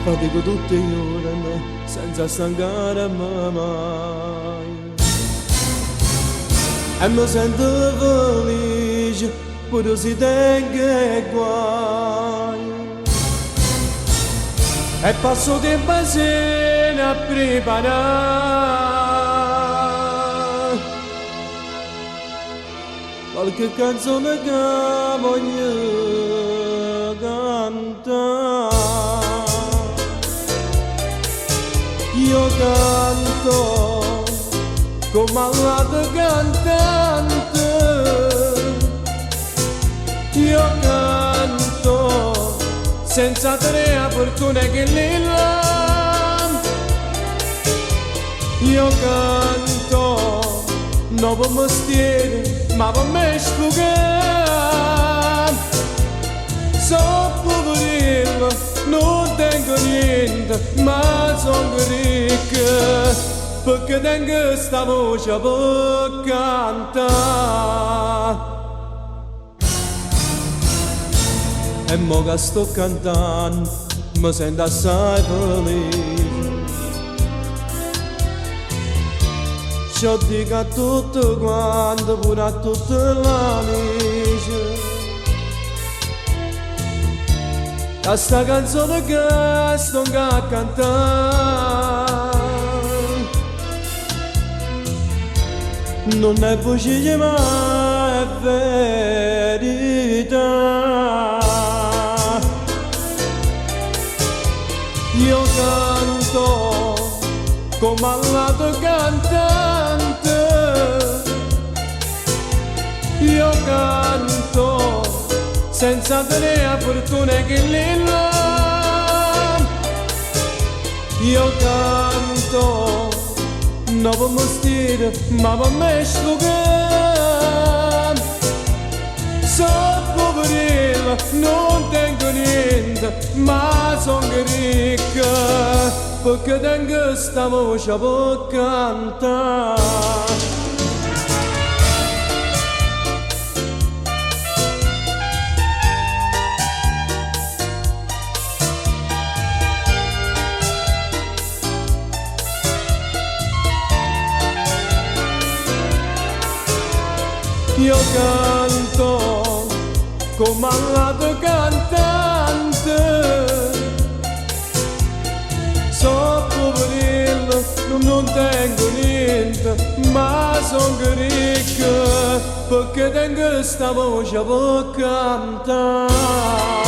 Fatico tutti i giorni senza stancare mai. E mi sento felice pure se tengo guai. E passo tempo insieme a preparare qualche canzone che voglio cantare. Io canto come all'altro cantante, io canto senza tenere fortuna che lilla. Io canto non per mestiere ma per me sfugare. So poverello, non tengo niente ma sono ricca, perché tengo sta voce per cantare. E mo che sto cantando mi sento assai felice. Ci dico a tutti quanti, pure a tutti gli amici, a sta canzone che sto a cantare non è voce ma è verità. Io canto come all'altro cantante, io canto senza tenere fortuna che lilla. Io canto non per mestiere ma per me sfogare. So poverello, non tengo niente ma sono ricca, perché tengo sta voce per cantare. Io canto come all'altro cantante, so poverello, non tengo niente ma sono ricca, perché tengo sta voce per cantare.